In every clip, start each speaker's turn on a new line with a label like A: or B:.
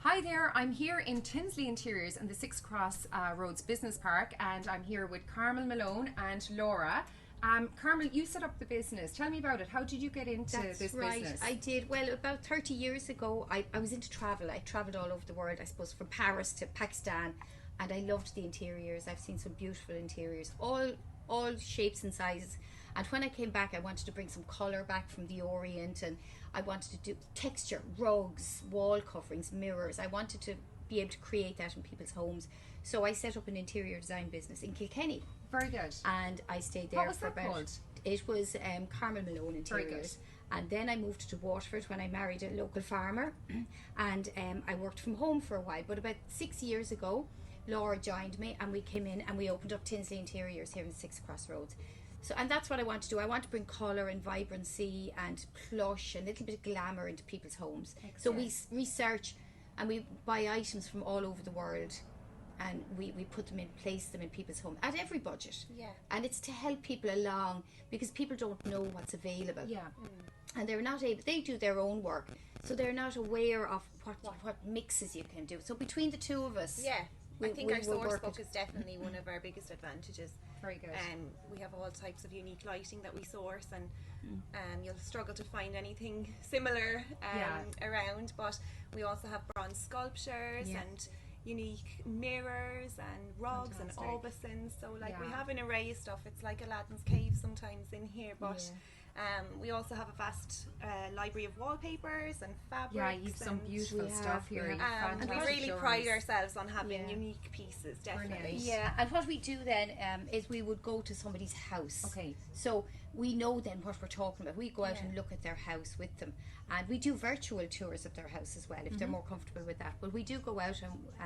A: Hi there, I'm here in Tinsley Interiors in the Six Cross Roads Business Park, and I'm here with Carmel Malone and Laura. Carmel, you set up the business. Tell me about it. How did you get into this business?
B: I did. Well, about 30 years ago, I was into travel. I travelled all over the world, I suppose, from Paris to Pakistan, and I loved the interiors. I've seen some beautiful interiors, all shapes and sizes. And when I came back, I wanted to bring some colour back from the Orient, and I wanted to do texture, rugs, wall coverings, mirrors. I wanted to be able to create that in people's homes. So I set up an interior design business in Kilkenny.
A: Very good.
B: And I stayed there
A: What was
B: for
A: that
B: about...
A: called?
B: It was Carmel Malone
A: Very
B: Interiors.
A: good.
B: And then I moved to Waterford when I married a local farmer. And I worked from home for a while. But about 6 years ago, Laura joined me and we came in and we opened up Tinsley Interiors here in Six Cross Roads. So, and that's what I want to do. I want to bring colour and vibrancy and plush and a little bit of glamour into people's homes.
A: Excellent.
B: So we research and we buy items from all over the world, and we put them in, place them in people's home at every budget.
C: Yeah.
B: And it's to help people along, because people don't know what's available.
A: Yeah.
B: And they're not able, they do their own work, so they're not aware of what mixes you can do. So between the two of us,
C: Yeah. I think our source
B: work
C: book is definitely one of our biggest advantages.
A: Very good.
C: We have all types of unique lighting that we source, and you'll struggle to find anything similar around. But we also have bronze sculptures and unique mirrors and rugs and obusins. So we have an array of stuff. It's like Aladdin's cave sometimes in here, but. We also have a vast library of wallpapers and fabrics.
A: Yeah, you've some beautiful stuff here.
C: And we really pride ourselves on having unique pieces, definitely.
A: Brilliant.
B: Yeah, and what we do then is we would go to somebody's house.
A: Okay.
B: So we know then what we're talking about. We go out and look at their house with them, and we do virtual tours of their house as well if they're more comfortable with that. But we do go out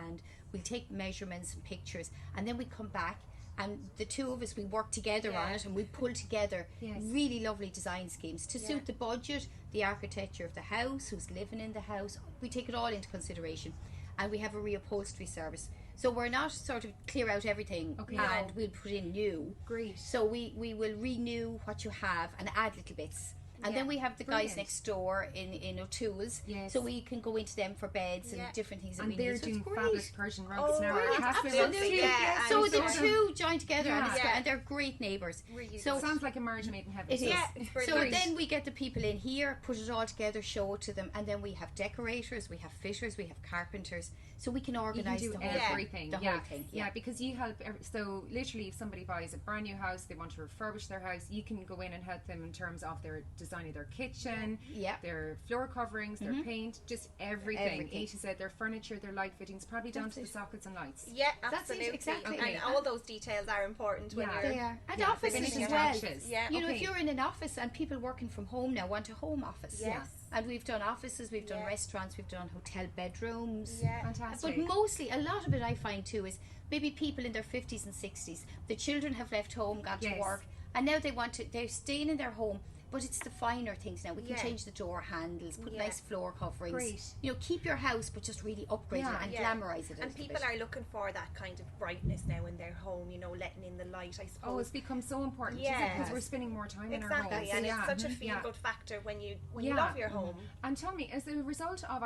B: and we'll take measurements and pictures, and then we come back. And the two of us, we work together on it, and we pull together really lovely design schemes to suit the budget, the architecture of the house, who's living in the house. We take it all into consideration, and we have a reupholstery service. So we're not sort of clear out everything and we'll put in new.
A: Great.
B: So we will renew what you have and add little bits. And then we have the guys next door in O'Toole's, so we can go into them for beds and different things that
A: and
B: we
A: they're
B: need. So
A: doing
B: it's great.
A: fabulous Persian rugs now.
B: Absolutely. So the two join together
A: Yeah.
B: and they're great neighbours.
C: Really
B: So
A: It sounds like a marriage made in heaven.
B: it is.
C: Yeah, it's
B: So
C: brilliant.
B: then we get the people in here, put it all together, show it to them, and then we have decorators, we have fitters, we have carpenters, so we can
A: You can
B: organise
A: do
B: the whole
A: everything.
B: The whole thing.
A: Yeah, because you help. So literally, if somebody buys a brand new house, they want to refurbish their house, you can go in and help them in terms of their design of their kitchen, their floor coverings, their paint, just everything. A to Z, their furniture, their light fittings, probably down to the sockets and lights.
C: Yeah,
B: That's it,
C: absolutely.
B: exactly.
C: And all those details are important when you're...
B: They are. And
A: Yeah,
B: offices
A: finishing
B: as well.
A: touches.
C: Yeah.
B: You know, if you're in an office and people working from home now want a home office.
C: Yes.
B: And we've done offices, we've done restaurants, we've done hotel bedrooms.
C: Yeah.
A: Fantastic.
B: But mostly, a lot of it I find too is maybe people in their 50s and 60s. The children have left home, gone to work, and now they're staying in their home. But it's the finer things now. We can change the door handles, put nice floor coverings.
A: Great.
B: You know, keep your house, but just really upgrade it and glamorise it a
C: And
B: little
C: people
B: bit.
C: are looking for that kind of brightness now in their home, you know, letting in the light, I suppose.
A: Oh, it's become so important because we're spending more time in our
C: Exactly,
A: homes.
C: and it's such a feel-good factor when you love your home.
A: And tell me, as a result of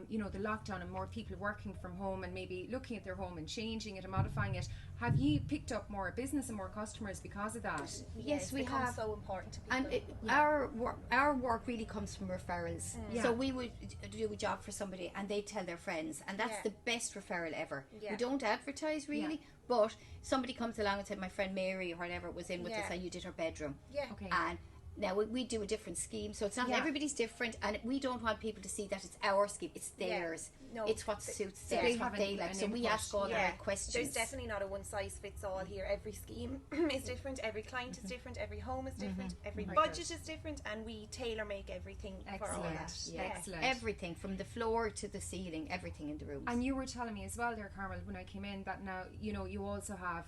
A: you know, the lockdown and more people working from home and maybe looking at their home and changing it and modifying it, have you picked up more business and more customers because of that?
B: Yes, we have.
C: So important to people.
B: And our work really comes from referrals. So we would do a job for somebody and they tell their friends, and that's the best referral ever. We don't advertise really, but somebody comes along and said, my friend Mary or whatever was in with us and you did her bedroom.
A: Okay.
B: And now we do a different scheme, so it's not everybody's different, and we don't want people to see that it's our scheme, it's theirs.
C: No,
B: it's what suits
A: so
B: them,
A: they
B: it's what
A: have
B: they
A: an
B: like. So we
A: input.
B: ask all the right questions.
C: There's definitely not a one size fits all here. Every scheme is different, every client is different, every home is different, every budget is different, and we tailor make everything for all that.
A: Excellent.
B: Everything from the floor to the ceiling, everything in the rooms.
A: And you were telling me as well there, Carmel, when I came in, that now, you know, you also have,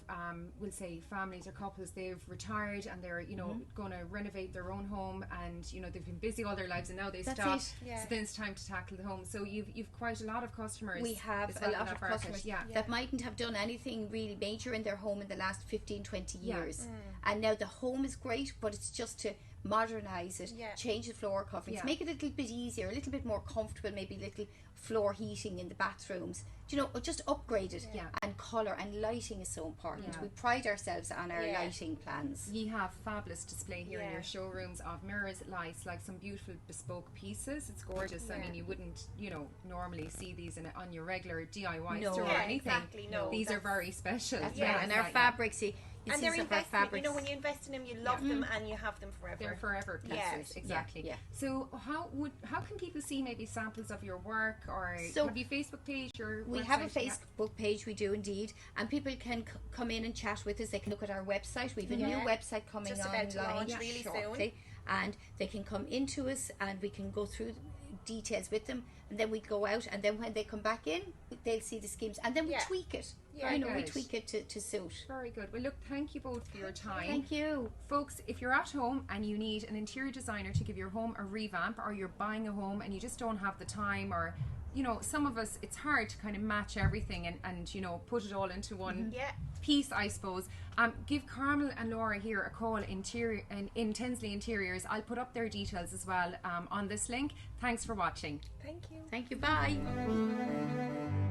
A: we'll say families or couples, they've retired and they're, you know, going to renovate their own home, and, you know, they've been busy all their lives and now they stop. So then it's time to tackle the home. So you've quite a lot of customers.
B: We have a lot of customers that mightn't have done anything really major in their home in the last 15-20 years, and now the home is great, but it's just to modernise it, change the floor coverings, make it a little bit easier, a little bit more comfortable, maybe little floor heating in the bathrooms. Do you know, just upgrade it. And colour and lighting is so important. We pride ourselves on our lighting plans.
A: You have fabulous display here in your showrooms of mirrors, lights, like some beautiful bespoke pieces. It's gorgeous. I mean, you wouldn't, you know, normally see these on your regular DIY store or anything.
C: Exactly. No,
A: these are very special.
B: That's right. And our fabrics,
C: and they're investment. You know, when you invest in them, you love them and you have them forever.
A: They're forever pieces. Exactly. So how can people see maybe samples of your work, or have you Facebook page or
B: we have a Facebook page, we do indeed, and people can come in and chat with us. They can look at our website. We have a new website coming online
C: really
B: shortly, and they can come into us and we can go through details with them, and then we go out, and then when they come back in, they'll see the schemes, and then we tweak it. We tweak it to suit.
A: Very good. Well, look, thank you both for your time.
B: Thank you.
A: Folks, if you're at home and you need an interior designer to give your home a revamp, or you're buying a home and you just don't have the time, or you know, some of us, it's hard to kind of match everything and you know, put it all into one piece, I suppose. Give Carmel and Laura here a call in Tinsley Interiors. I'll put up their details as well on this link. Thanks for watching.
C: Thank you.
B: Thank you. Bye.